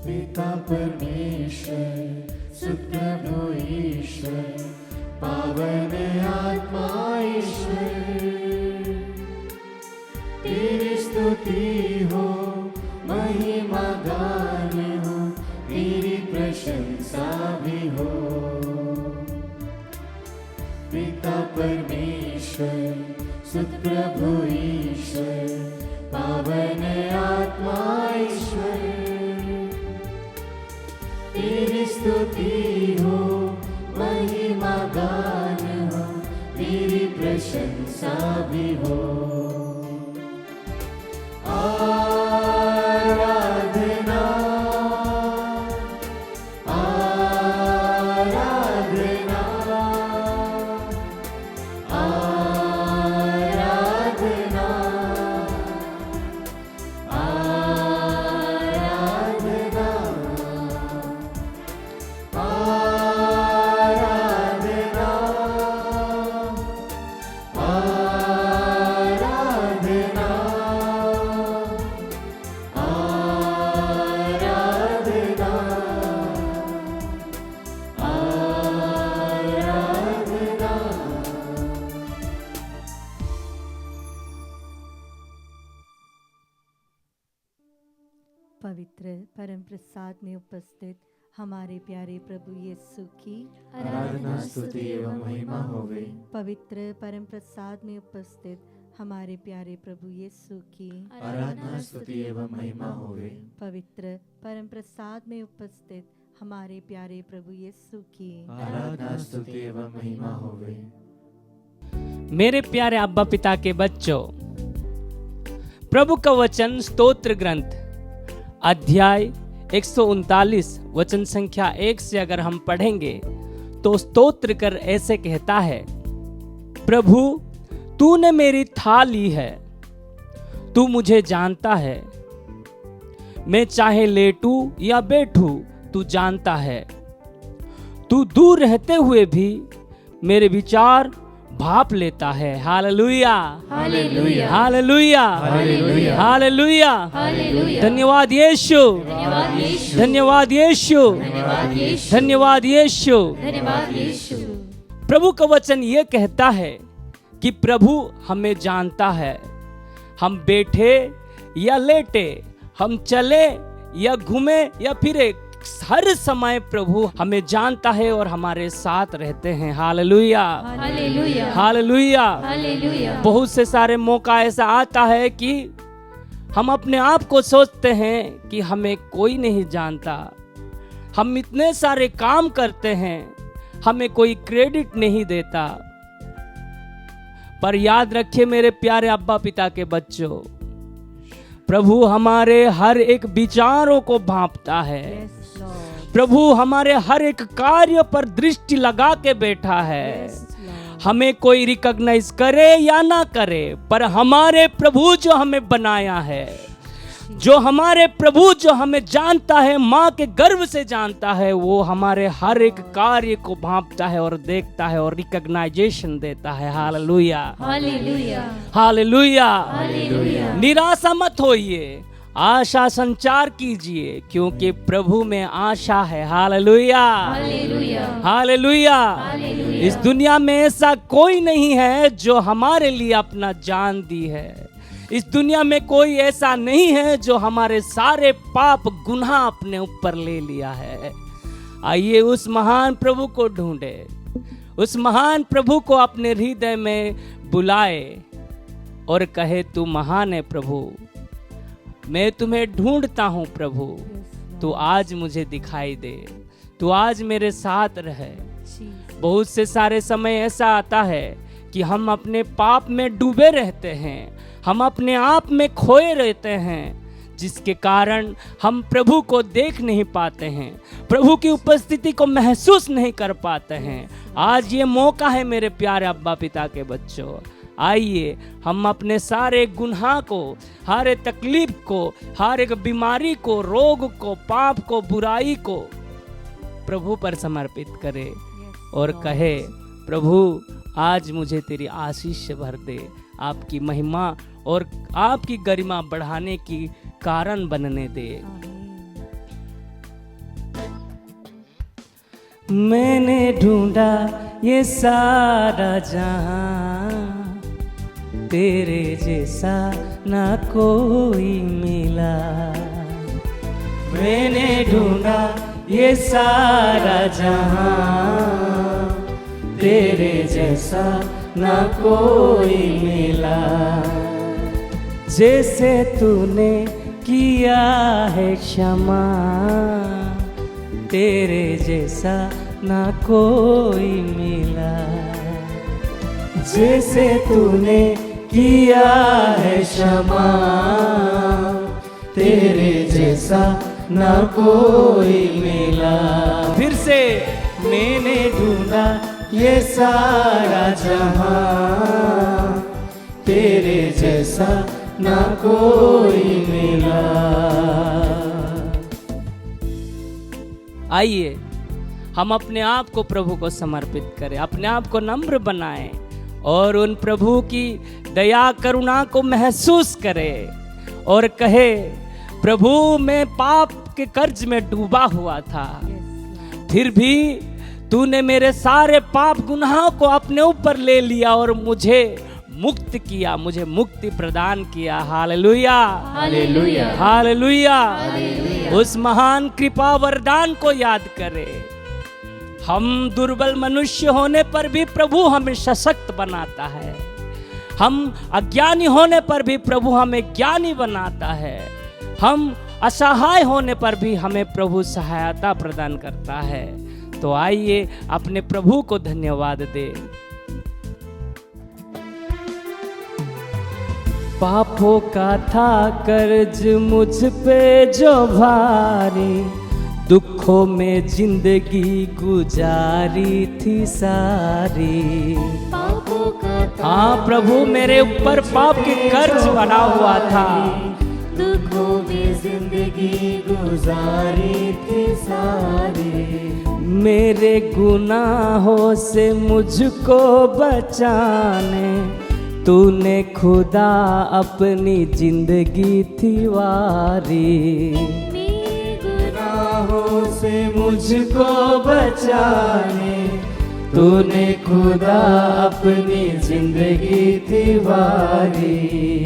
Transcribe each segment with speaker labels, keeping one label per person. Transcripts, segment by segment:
Speaker 1: पिता परमेश्वर, सुत प्रभु ईश्वर, पावन आत्मा ईश्वर, तेरी स्तुति हो, महिमा गान हो, तेरी प्रशंसा भी हो। पिता परमेश्वर, सुत प्रभु ईश्वर, पावन आत्मा ईश्वर, तेरी स्तुति हो, महिमा गान हो, तेरी प्रशंसा भी हो। आराधना आराधना आराधना आराधना आराधना आराधना आराधना आराधना।
Speaker 2: पवित्र परम प्रसाद में उपस्थित हमारे प्यारे प्रभु यीशु की
Speaker 1: आराधना स्तुति एवं महिमा होवे।
Speaker 2: पवित्र परम प्रसाद में उपस्थित हमारे प्यारे प्रभु यीशु की
Speaker 1: आराधना स्तुति एवं महिमा होवे।
Speaker 2: पवित्र परम प्रसाद में उपस्थित हमारे प्यारे प्रभु यीशु की
Speaker 1: आराधना स्तुति एवं महिमा होवे।
Speaker 3: मेरे प्यारे अब्बा पिता के बच्चों, प्रभु का वचन स्तोत्र ग्रंथ अध्याय 139 वचन संख्या 1 से अगर हम पढ़ेंगे तो स्तोत्र कर ऐसे कहता है, प्रभु तूने मेरी थाह ली है, तू मुझे जानता है, मैं चाहे लेटूं या बैठूं तू जानता है, तू दूर रहते हुए भी मेरे विचार भाप लेता है। Hallelujah
Speaker 4: hallelujah
Speaker 3: hallelujah
Speaker 1: hallelujah
Speaker 3: hallelujah.
Speaker 4: Hallelujah.
Speaker 3: धन्यवाद यीशु,
Speaker 4: धन्यवाद यीशु,
Speaker 3: धन्यवाद यीशु,
Speaker 4: धन्यवाद यीशु,
Speaker 3: धन्यवाद यीशु।
Speaker 4: धन्यवाद यीशु।
Speaker 3: प्रभु का वचन ये कहता है कि प्रभु हमें जानता है, हम बैठे या लेटे, हम चले या घूमे या फिरे, हर समय प्रभु हमें जानता है और हमारे साथ रहते हैं। Hallelujah
Speaker 4: hallelujah
Speaker 3: hallelujah.
Speaker 4: हालेलुया।
Speaker 3: बहुत से सारे मौका ऐसा आता है कि हम अपने आप को सोचते हैं कि हमें कोई नहीं जानता, हम इतने सारे काम करते हैं, हमें कोई क्रेडिट नहीं देता। पर याद रखिए मेरे प्यारे अब्बा पिता के बच्चों, प्रभु हमारे हर एक विचारों को भांपता है।
Speaker 2: Yes, Lord.
Speaker 3: प्रभु हमारे हर एक कार्य पर दृष्टि लगा के बैठा है।
Speaker 2: Yes, Lord.
Speaker 3: हमें कोई रिकॉग्नाइज करे या ना करे, पर हमारे प्रभु जो हमें बनाया है, जो हमारे प्रभु जो हमें जानता है, माँ के गर्भ से जानता है, वो हमारे हर एक कार्य को भांपता है और देखता है और रिकॉग्नाइजेशन देता है। Hallelujah
Speaker 4: hallelujah
Speaker 3: hallelujah.
Speaker 4: हालेलुया।
Speaker 3: निराशा मत होइए, आशा संचार कीजिए, क्योंकि प्रभु में आशा है। Hallelujah
Speaker 4: hallelujah
Speaker 3: hallelujah.
Speaker 4: हालेलुया।
Speaker 3: इस दुनिया में ऐसा कोई नहीं है जो हमारे लिए अपना जान दी है। इस दुनिया में कोई ऐसा नहीं है जो हमारे सारे पाप गुनाह अपने ऊपर ले लिया है। आइए उस महान प्रभु को ढूंढे, उस महान प्रभु को अपने हृदय में बुलाए और कहे, तू महान है प्रभु, मैं तुम्हें ढूंढता हूँ प्रभु, तू आज मुझे दिखाई दे, तू आज मेरे साथ रहे। बहुत से सारे समय ऐसा आता है कि हम अपने पाप में डूबे रहते हैं, हम अपने आप में खोए रहते हैं, जिसके कारण हम प्रभु को देख नहीं पाते हैं, प्रभु की उपस्थिति को महसूस नहीं कर पाते हैं। आज ये मौका है मेरे प्यारे अब्बा पिता के बच्चों, आइए हम अपने सारे गुनाह को, हर एक तकलीफ को, हर एक बीमारी को, रोग को, पाप को, बुराई को प्रभु पर समर्पित करें और कहे, प्रभु आज मुझे तेरी आशीष भर दे, आपकी महिमा और आपकी गरिमा बढ़ाने की कारण बनने दे। मैंने ढूंढा ये सारा जहां, तेरे जैसा ना कोई मिला। मैंने ढूंढा ये सारा जहां, तेरे जैसा ना कोई मिला। जैसे तूने किया है क्षमा, तेरे जैसा ना कोई मिला। जैसे तूने किया है क्षमा, तेरे जैसा ना कोई मिला। फिर से मैंने ढूंढा ये सारा जहां, तेरे जैसा ना कोई मिला। आइए हम अपने आप को प्रभु को समर्पित करें, अपने आप को नम्र बनाएं और उन प्रभु की दया करुणा को महसूस करें और कहे, प्रभु मैं पाप के कर्ज में डूबा हुआ था, फिर भी तूने मेरे सारे पाप गुनाहों को अपने ऊपर ले लिया और मुझे मुक्त किया, मुझे मुक्ति प्रदान किया। Hallelujah,
Speaker 4: hallelujah,
Speaker 3: hallelujah.
Speaker 4: हालेलुया।
Speaker 3: उस महान कृपा वरदान को याद करें। हम दुर्बल मनुष्य होने पर भी प्रभु हमें सशक्त बनाता है, हम अज्ञानी होने पर भी प्रभु हमें ज्ञानी बनाता है, हम असहाय होने पर भी हमें प्रभु सहायता प्रदान करता है। तो आइए अपने प्रभु को धन्यवाद दें। पापों का था कर्ज मुझ पे जो भारी, दुखों में जिंदगी गुजारी थी सारी।
Speaker 4: पापों का था
Speaker 3: हाँ प्रभु, मेरे ऊपर पाप के कर्ज बना हुआ था,
Speaker 4: दुखों में जिंदगी गुजारी थी सारी।
Speaker 3: मेरे गुनाहों से मुझको बचाने तूने खुदा अपनी जिंदगी थी वारी। गुनाहों से मुझको बचाने तूने खुदा अपनी जिंदगी थी वारी।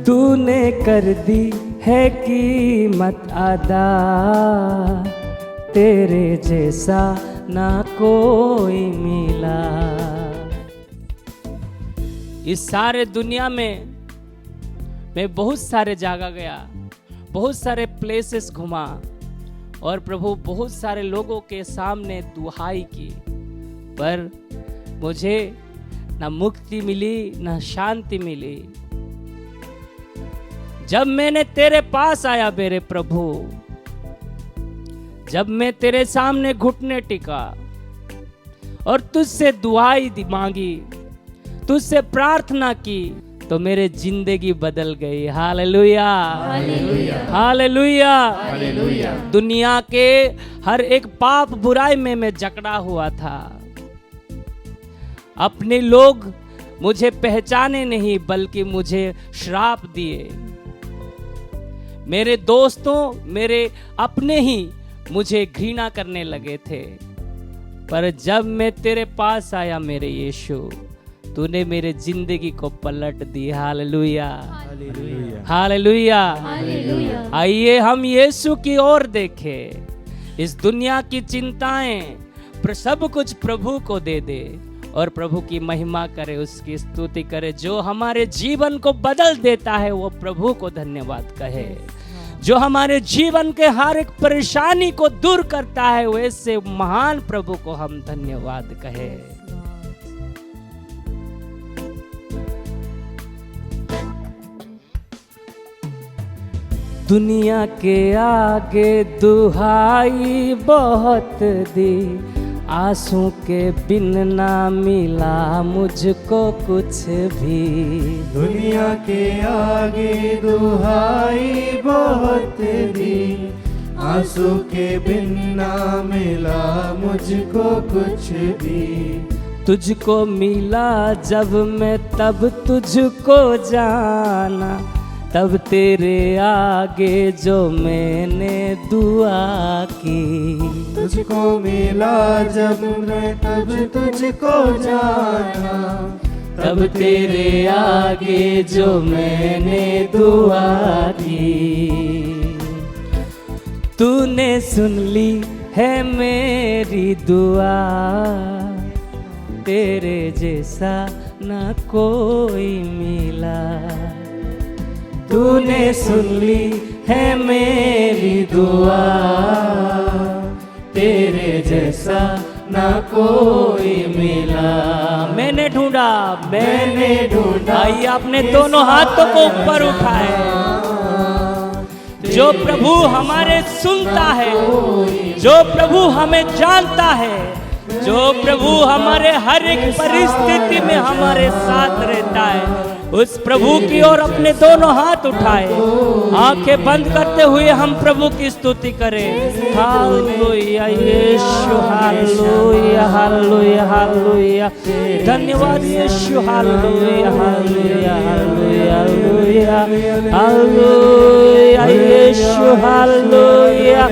Speaker 3: तूने कर दी है कीमत अदा, तेरे जैसा ना कोई मिला। इस सारे दुनिया में मैं बहुत सारे जगह गया, बहुत सारे प्लेसेस घुमा और प्रभु बहुत सारे लोगों के सामने दुहाई की, पर मुझे ना मुक्ति मिली ना शांति मिली। जब मैंने तेरे पास आया मेरे प्रभु, जब मैं तेरे सामने घुटने टिका और तुझसे दुआई मांगी, तुझसे प्रार्थना की, तो मेरे जिंदगी बदल गई। Hallelujah,
Speaker 4: hallelujah,
Speaker 3: hallelujah,
Speaker 4: hallelujah.
Speaker 3: दुनिया के हर एक पाप बुराई में मैं जकड़ा हुआ था। अपने लोग मुझे पहचाने नहीं बल्कि मुझे श्राप दिए। मेरे दोस्तों, मेरे अपने ही मुझे घृणा करने लगे थे, पर जब मैं तेरे पास आया मेरे यीशु, तूने मेरे जिंदगी को पलट दी। Hallelujah, hallelujah,
Speaker 4: hallelujah.
Speaker 3: आइए हम यीशु की ओर देखें। इस दुनिया की चिंताएं सब कुछ प्रभु को दे दे और प्रभु की महिमा करे, उसकी स्तुति करे। जो हमारे जीवन को बदल देता है वो प्रभु को धन्यवाद कहे। जो हमारे जीवन के हर एक परेशानी को दूर करता है वैसे महान प्रभु को हम धन्यवाद कहे। दुनिया के आगे दुहाई बहुत दी, आंसू के बिन ना मिला मुझको कुछ भी।
Speaker 1: दुनिया के आगे दुहाई बहुत दी, आंसू के बिन ना मिला मुझको कुछ भी।
Speaker 3: तुझको मिला जब मैं तब तुझको जाना, तब तेरे आगे जो मैंने दुआ की।
Speaker 1: तुझको मिला जब मैं तब तुझको जाना,
Speaker 3: तब तेरे आगे जो मैंने दुआ की। तूने सुन ली है मेरी दुआ, तेरे जैसा ना कोई मिला। तूने सुन ली है मेरी दुआ, तेरे जैसा ना कोई मिला। मैंने ढूंढा, मैंने ढूंढा। आइए अपने दोनों हाथों को ऊपर उठाए। जो प्रभु हमारे सुनता है, जो प्रभु हमें जानता है, जो प्रभु हमारे हर एक परिस्थिति में हमारे साथ रहता है, उस प्रभु की ओर अपने दोनों हाथ उठाए, आंखें बंद करते हुए हम प्रभु की स्तुति करें। हालेलुया यीशु, हालेलुया हालेलुया हालेलुया। धन्यवाद यीशु, हालेलुया हालेलुया हालेलुया हालेलुया यीशु, हालेलुया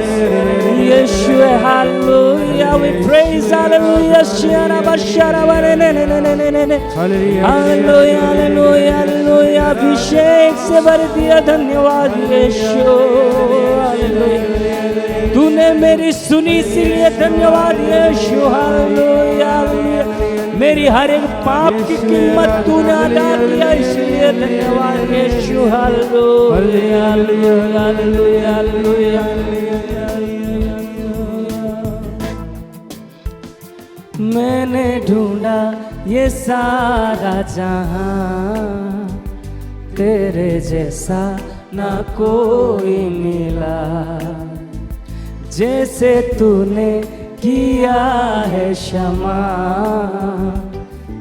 Speaker 3: यीशु, हालेलुया। We praise हालेलुया शियाना बशारा वने ने ने ने ने ने ने हालेलुया हालेलुया हालेलुया। अभिषेक से भर दिया, धन्यवाद यीशु, हालेलुया। तूने मेरी सुनी इसलिए धन्यवाद यीशु, हालेलुया हालेलुया। मेरी हर एक पाप की कीमत तूने अदा किया इसलिए धन्यवाद यीशु, हालेलुया हालेलुया हालेलुया हालेलुया। मैंने ढूंढा ये सारा जहां, तेरे जैसा ना कोई मिला। जैसे तूने किया है क्षमा,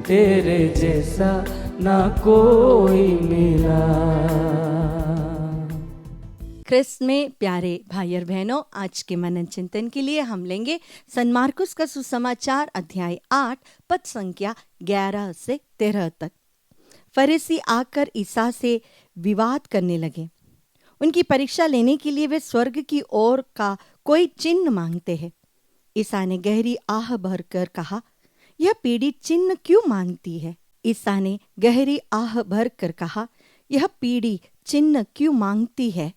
Speaker 3: तेरे जैसा ना कोई मिला।
Speaker 2: क्रिस्त में प्यारे भाई और बहनों, आज के मनन चिंतन के लिए हम लेंगे सन मार्कुस का सुसमाचार अध्याय 8 पद संख्या 11 से 13 तक। फरीसी आकर ईसा से विवाद करने लगे। उनकी परीक्षा लेने के लिए वे स्वर्ग की ओर का कोई चिन्ह मांगते हैं। ईसा ने गहरी आह भरकर कहा, यह पीढ़ी चिन्ह क्यों मांगती है? ईसा ने गहरी आह भरकर कहा, यह पीढ़ी चिन्ह क्यों मांगती है?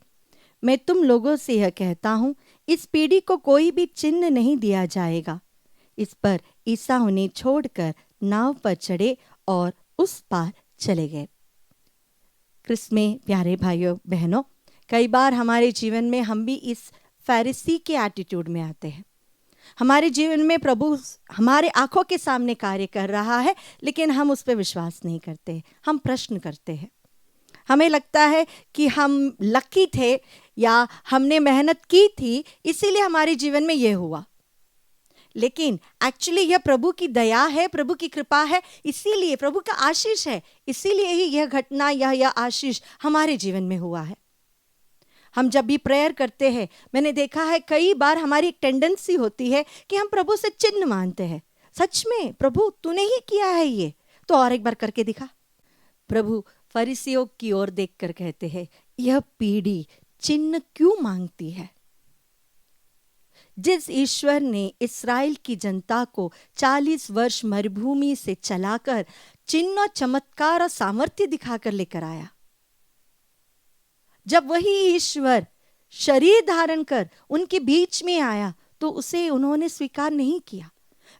Speaker 2: मैं तुम लोगों से यह कहता हूँ, इस पीढ़ी को कोई भी चिन्ह नहीं दिया जाएगा। इस पर ईसा उन्हें छोड़कर नाव पर चढ़े और उस पार चले गए। क्रिस्त में प्यारे भाइयों बहनों, कई बार हमारे जीवन में हम भी इस फरीसी के एटीट्यूड में आते हैं। हमारे जीवन में प्रभु हमारे आंखों के सामने कार्य कर रहा है, लेकिन हम उस पर विश्वास नहीं करते। हम प्रश्न करते हैं। हमें लगता है कि हम लकी थे या हमने मेहनत की थी, इसीलिए हमारे जीवन में यह हुआ। लेकिन एक्चुअली यह प्रभु की दया है, प्रभु की कृपा है, इसीलिए प्रभु का आशीष है, इसीलिए ही यह घटना यह आशीष हमारे जीवन में हुआ है। हम जब भी प्रेयर करते हैं, मैंने देखा है कई बार हमारी एक टेंडेंसी होती है कि हम प्रभु से चिन्ह मांगते हैं। सच में प्रभु तूने ही किया है ये, तो और एक बार करके दिखा। प्रभु फरीसियों की ओर देखकर कहते हैं, यह पीढ़ी चिन्ह क्यों मांगती है? जिस ईश्वर ने इस्राएल की जनता को 40 वर्ष मरुभूमि से चलाकर चिन्ह और चमत्कार और सामर्थ्य दिखाकर लेकर आया, जब वही ईश्वर शरीर धारण कर उनके बीच में आया तो उसे उन्होंने स्वीकार नहीं किया।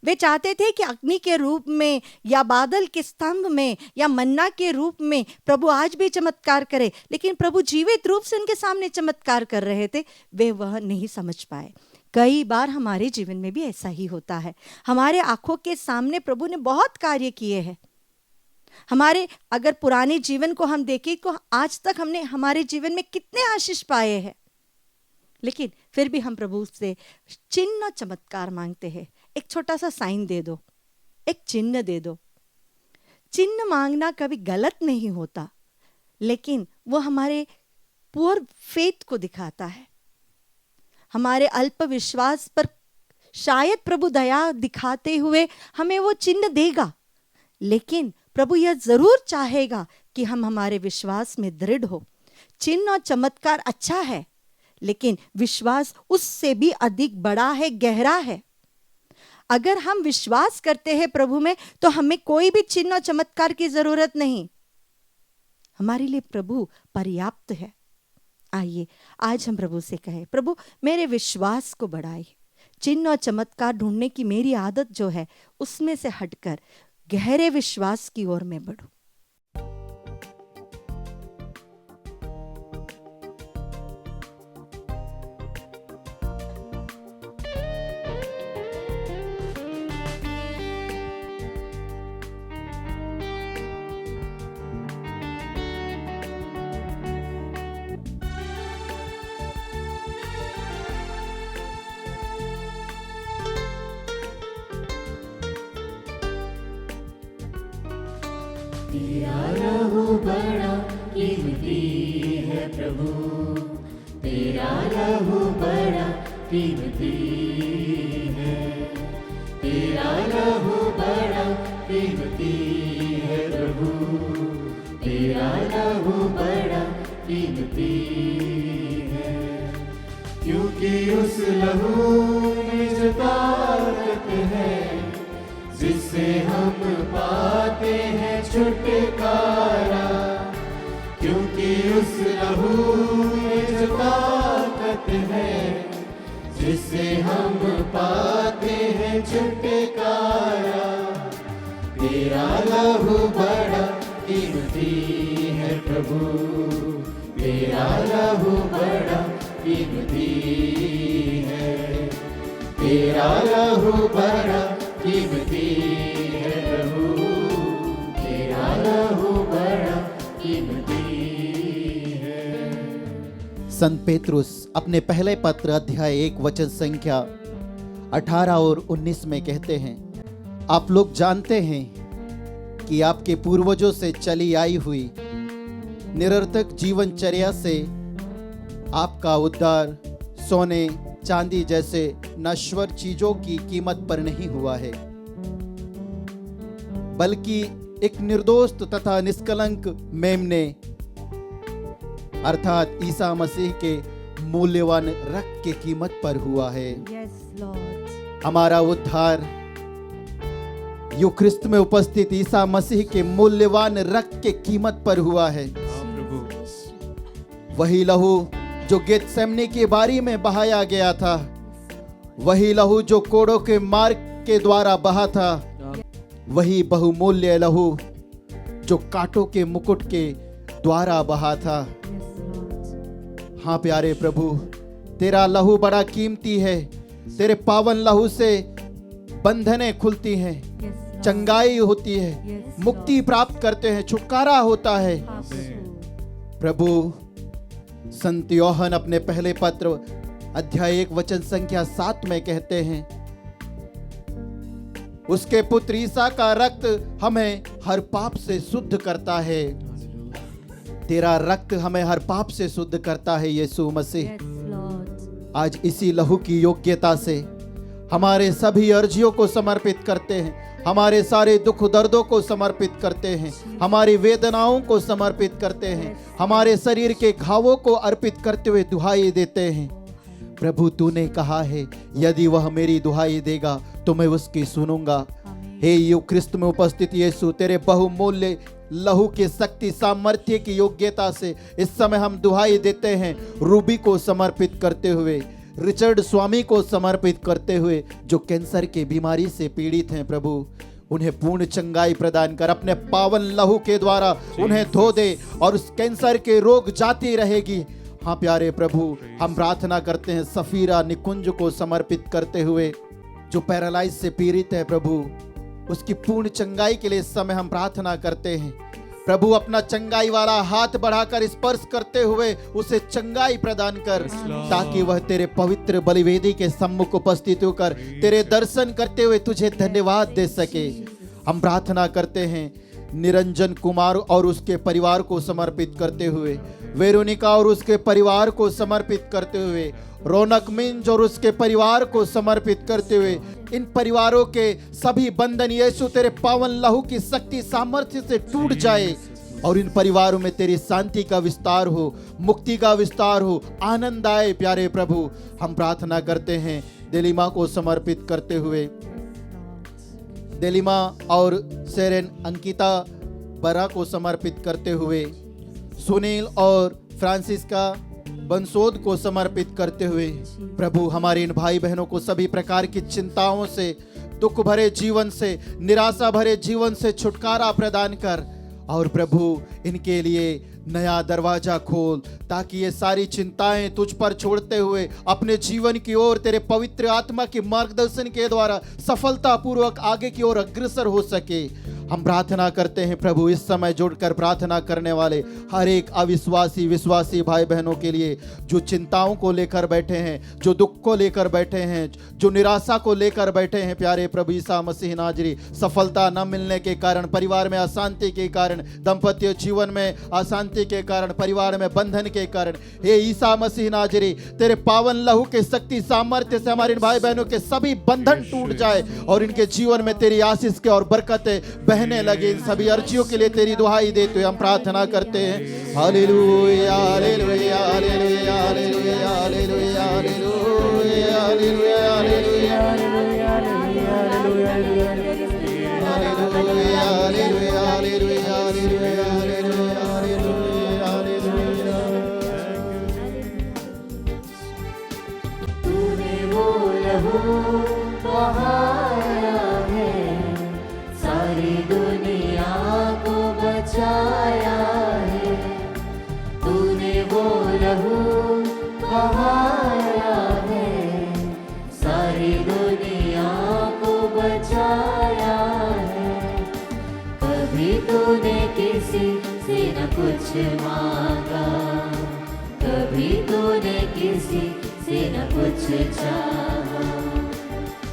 Speaker 2: वे चाहते थे कि अग्नि के रूप में या बादल के स्तंभ में या मन्ना के रूप में प्रभु आज भी चमत्कार करे, लेकिन प्रभु जीवित रूप से उनके सामने चमत्कार कर रहे थे। वे वह नहीं समझ पाए। कई बार हमारे जीवन में भी ऐसा ही होता है। हमारे आंखों के सामने प्रभु ने बहुत कार्य किए हैं। हमारे अगर पुराने जीवन को हम देखें तो आज तक हमने हमारे जीवन में कितने आशीष पाए हैं, लेकिन फिर भी हम प्रभु से चिन्ह चमत्कार मांगते हैं। एक छोटा सा साइन दे दो, एक चिन्ह दे दो। चिन्ह मांगना कभी गलत नहीं होता, लेकिन वो हमारे पुअर फेथ को दिखाता है। हमारे अल्प विश्वास पर शायद प्रभु दया दिखाते हुए हमें वो चिन्ह देगा, लेकिन प्रभु यह जरूर चाहेगा कि हम हमारे विश्वास में दृढ़ हो। चिन्ह और चमत्कार अच्छा है, लेकिन विश्वास उससे भी अधिक बड़ा है, गहरा है। अगर हम विश्वास करते हैं प्रभु में, तो हमें कोई भी चिन्ह और चमत्कार की जरूरत नहीं। हमारे लिए प्रभु पर्याप्त है। आइए आज हम प्रभु से कहें, प्रभु मेरे विश्वास को बढ़ाइए। चिन्ह और चमत्कार ढूंढने की मेरी आदत जो है, उसमें से हटकर गहरे विश्वास की ओर मैं बढ़ूं।
Speaker 4: तेरा लहू बड़ा कीमती है प्रभु, तेरा लहू बड़ा कीमती है, तेरा लहू बड़ा कीमती है प्रभु, तेरा लहू बड़ा कीमती है। क्योंकि उस लहू में जो ताकत है, जिससे हम पाते हैं छुटकारा, क्योंकि उस लहू में जो ताकत है, जिससे हम पाते हैं छुटकारा। तेरा लहू बड़ा कीमती है प्रभु, तेरा लहू बड़ा कीमती है, तेरा लहू बड़ा कीमती है प्रभु, तेरा लहू बड़ा कीमती है।
Speaker 5: संत पेतरुस अपने पहले पत्र अध्याय 1 वचन संख्या 18 और 19 में कहते हैं, आप लोग जानते हैं कि आपके पूर्वजों से चली आई हुई निरर्थक जीवनचर्या से आपका उद्धार सोने चांदी जैसे नश्वर चीजों की कीमत पर नहीं हुआ है, बल्कि एक निर्दोष तथा निष्कलंक मेमने अर्थात ईसा मसीह के मूल्यवान रक्त की कीमत पर हुआ है।
Speaker 2: Yes, Lord.
Speaker 5: हमारा उद्धार यू ख्रिस्त में उपस्थित ईसा मसीह के मूल्यवान रक्त के कीमत पर हुआ है। वही लहू जो गेतसेमनी की बारी में बहाया गया था, वही लहू जो कोड़ों के मार्ग के द्वारा बहा था, वही बहुमूल्य लहू जो कांटों के मुकुट के द्वारा बहा था। हाँ प्यारे प्रभु, तेरा लहू बड़ा कीमती है। तेरे पावन लहू से बंधनें खुलती हैं, चंगाई होती है, मुक्ति प्राप्त करते हैं, छुटकारा होता है। प्रभु, संत योहन अपने पहले पत्र अध्याय 1 वचन संख्या 7 में कहते हैं, उसके पुत्र ईसा का रक्त हमें हर पाप से शुद्ध करता है। तेरा रक्त हमें हर पाप से शुद्ध करता है यीशु मसीह। आज इसी लहू की योग्यता से हमारे सभी अर्जियों को समर्पित करते हैं, हमारे सारे दुख दर्दों को समर्पित करते हैं, हमारी वेदनाओं को समर्पित करते हैं, हमारे शरीर के घावों को अर्पित करते हुए दुहाई देते हैं। प्रभु, तूने कहा है यदि वह मेरी दुहाई देगा तो मैं उसकी सुनूंगा। हे यू ख्रिस्त में उपस्थित यीशु, तेरे बहुमूल्य लहू की शक्ति सामर्थ्य की योग्यता से इस समय हम दुहाई देते हैं, रूबी को समर्पित करते हुए, रिचर्ड स्वामी को समर्पित करते हुए, जो कैंसर की बीमारी से पीड़ित हैं। प्रभु, उन्हें पूर्ण चंगाई प्रदान कर, अपने पावन लहू के द्वारा उन्हें धो दे और उस कैंसर के रोग जाती रहेगी। हाँ प्यारे प्रभु, हम प्रार्थना करते हैं सफीरा निकुंज को समर्पित करते हुए, जो पैरालाइज से पीड़ित है। प्रभु, उसकी पूर्ण चंगाई के लिए इस समय हम प्रार्थना करते हैं। प्रभु, अपना चंगाई वाला हाथ बढ़ाकर स्पर्श करते हुए उसे चंगाई प्रदान कर, ताकि वह तेरे पवित्र बलिवेदी के सम्मुख उपस्थित होकर तेरे दर्शन करते हुए तुझे धन्यवाद दे सके। हम प्रार्थना करते हैं निरंजन कुमार और उसके परिवार को समर्पित करते हुए, वेरोनिका और उसके परिवार को समर्पित करते हुए, रौनक मिंज और उसके परिवार को समर्पित करते हुए, इन परिवारों के सभी बंधन यीशु तेरे पावन लहू की शक्ति सामर्थ्य से टूट जाए। और इन परिवारों में तेरी शांति का विस्तार हो, मुक्ति का विस्तार हो, आनंद आए प्यारे प्रभु। हम प्रार्थना करते हैं दिलीमा को समर्पित करते हुए, दिलीमा और सेरेन अंकिता बरा को समर्पित करते हुए, सुनील और फ्रांसिस्का बंसोद को समर्पित करते हुए, प्रभु हमारे इन भाई बहनों को सभी प्रकार की चिंताओं से, दुख भरे जीवन से, निराशा भरे जीवन से छुटकारा प्रदान कर, और प्रभु इनके लिए नया दरवाजा खोल, ताकि ये सारी चिंताएं तुझ पर छोड़ते हुए अपने जीवन की ओर तेरे पवित्र आत्मा के मार्गदर्शन के द्वारा सफलतापूर्वक आगे की ओर अग्रसर हो सके। हम प्रार्थना करते हैं प्रभु, इस समय जुड़कर प्रार्थना करने वाले हर एक अविश्वासी विश्वासी भाई बहनों के लिए, जो चिंताओं को लेकर बैठे हैं, जो दुख को लेकर बैठे हैं, जो निराशा को लेकर बैठे हैं, प्यारे प्रभु ईसा मसीह नाजरी, सफलता न मिलने के कारण, परिवार में अशांति के कारण, दाम्पत्य जीवन में अशांति के कारण, परिवार में बंधन के कारण, हे ईसा मसीह नाजरी, तेरे पावन लहू के शक्ति सामर्थ्य से हमारे भाई बहनों के सभी बंधन टूट जाए और इनके जीवन में तेरी आशीष के और बरकतें बहने लगे। इन सभी अर्जियों के लिए तेरी दुहाई देते हुए हम प्रार्थना करते हैं। Hallelujah hallelujah hallelujah hallelujah hallelujah hallelujah hallelujah
Speaker 4: तूने वो लहू बहाया है, सारी दुनिया को बचाया है। तूने वो लहू बहाया है, सारी दुनिया को बचाया है। कभी तूने किसी से न कुछ मांगा, कभी तूने किसी से न कुछ चाहा,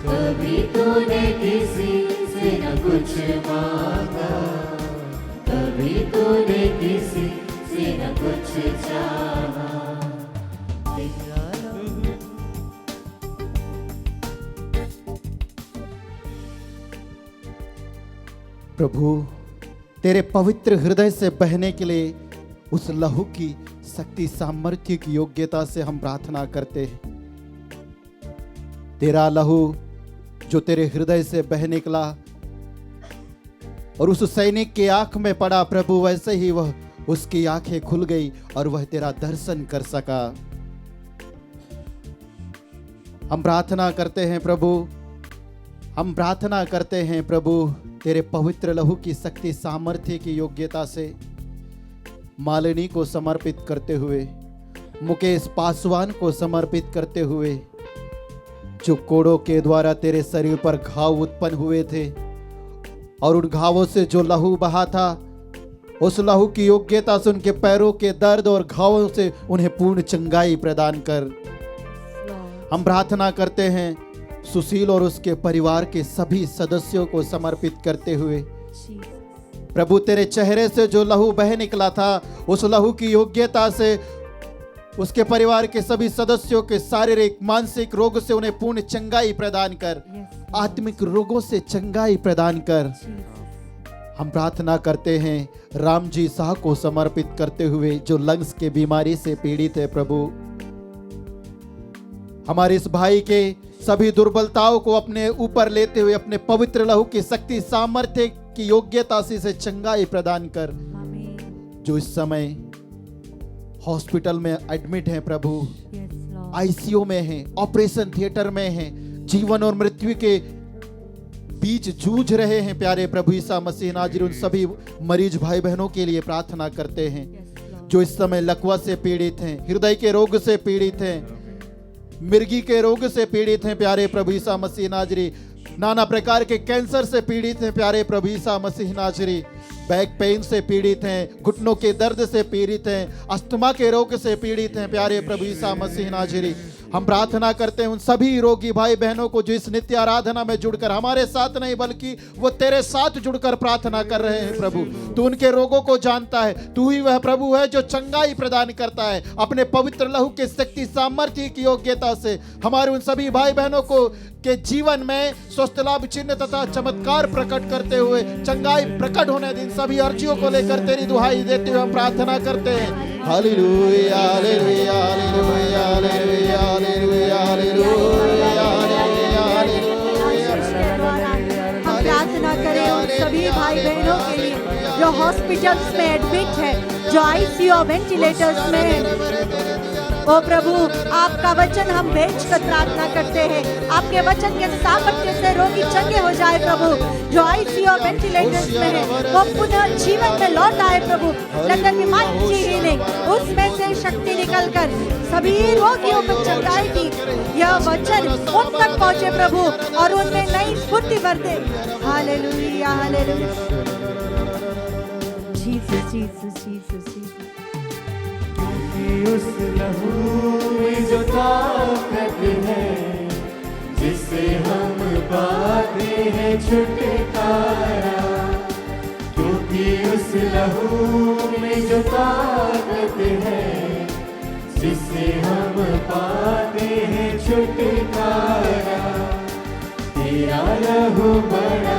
Speaker 4: कभी तूने किसी से न कुछ मांगा, कभी तूने किसी से न कुछ चाहा।
Speaker 5: प्रभु तेरे पवित्र हृदय से बहने के लिए उस लहू की शक्ति सामर्थ्य की योग्यता से हम प्रार्थना करते हैं। तेरा लहू जो तेरे हृदय से बह निकला और उस सैनिक के आंख में पड़ा प्रभु, वैसे ही वह उसकी आंखें खुल गई और वह तेरा दर्शन कर सका। हम प्रार्थना करते हैं प्रभु, हम प्रार्थना करते हैं प्रभु, तेरे पवित्र लहू की शक्ति सामर्थ्य की योग्यता से मालिनी को समर्पित करते हुए, मुकेश पासवान को समर्पित करते हुए, जो कोड़ों के द्वारा तेरे शरीर पर घाव उत्पन्न हुए थे और उन घावों से जो लहू बहा था, उस लहू की योग्यता से उनके पैरों के दर्द और घावों से उन्हें पूर्ण चंगाई प्रदान कर। हम प्रार्थना करते हैं सुशील और उसके परिवार के सभी सदस्यों को समर्पित करते हुए, प्रभु तेरे चेहरे से जो लहू बह निकला था, उस लहू की योग्यता से उसके परिवार के सभी सदस्यों के शारीरिक मानसिक रोग से उन्हें पूर्ण चंगाई प्रदान कर, आत्मिक रोगों से चंगाई प्रदान कर। हम प्रार्थना करते हैं राम जी शाह को समर्पित करते हुए, जो लंग्स के बीमारी से पीड़ित है प्रभु, हमारे इस भाई के सभी दुर्बलताओं को अपने ऊपर लेते हुए अपने पवित्र लहू की शक्ति सामर्थ्य की योग्यता से चंगाई प्रदान कर। जो इस समय हॉस्पिटल में एडमिट हैं प्रभु, आईसीयू में हैं, ऑपरेशन थिएटर में हैं, जीवन और मृत्यु के बीच जूझ रहे हैं, प्यारे प्रभु ईसा मसीह नाज़री, उन सभी मरीज भाई बहनों के लिए प्रार्थना करते हैं। जो इस समय लकवा से पीड़ित हैं, हृदय के रोग से पीड़ित हैं, मिर्गी के रोग से पीड़ित हैं, प्यारे प्रभु ईसा मसीह नाज़री, नाना प्रकार के कैंसर से पीड़ित हैं, प्यारे प्रभु ईसा मसीह नाज़री, बैक पेन से पीड़ित हैं, घुटनों के दर्द से पीड़ित हैं, अस्थमा के रोग से पीड़ित हैं, प्यारे प्रभु ईसा मसीह नाज़री, हम प्रार्थना करते हैं उन सभी रोगी भाई बहनों को जो इस नित्य आराधना में जुड़कर हमारे साथ नहीं बल्कि वो तेरे साथ जुड़कर प्रार्थना कर रहे हैं प्रभु। तू उनके रोगों को जानता है, तू ही वह प्रभु है जो चंगाई प्रदान करता है। अपने पवित्र लहू के शक्ति सामर्थ्य की योग्यता से हमारे उन सभी भाई बहनों को के जीवन में स्वस्थ लाभ चिन्ह तथा चमत्कार प्रकट करते हुए चंगाई प्रकट होने दिन सभी अर्जियों को लेकर तेरी दुहाई देते हुए हम प्रार्थना करते हैं। Hallelujah hallelujah hallelujah hallelujah hallelujah hallelujah hallelujah.
Speaker 2: हम प्रार्थना करें उन सभी भाई बहनों के लिए जो हॉस्पिटल्स में एडमिट है, जो आईसीयू और वेंटिलेटर्स में है। ओ प्रभु, आपका वचन हम भेजकर प्रार्थना करते हैं, आपके वचन के सामर्थ्य से रोगी चंगे हो जाए प्रभु। जो आईसीयू और वेंटिलेटर्स में है वो पुनः जीवन में लौट आए प्रभु। लेट मी माइटी हीलिंग, उसमें से शक्ति निकलकर सभी रोगियों को चंगाई की यह वचन उन तक पहुंचे प्रभु और उनमें नई स्फूर्ति भर दे। Hallelujah hallelujah. Jesus Jesus Jesus Jesus.
Speaker 4: उस लहू में जो ताकत है जिससे हम पाते हैं छुटकारा, क्योंकि उस लहू में जो ताकत है जिससे हम पाते हैं छुटकारा। तेरा लहू बड़ा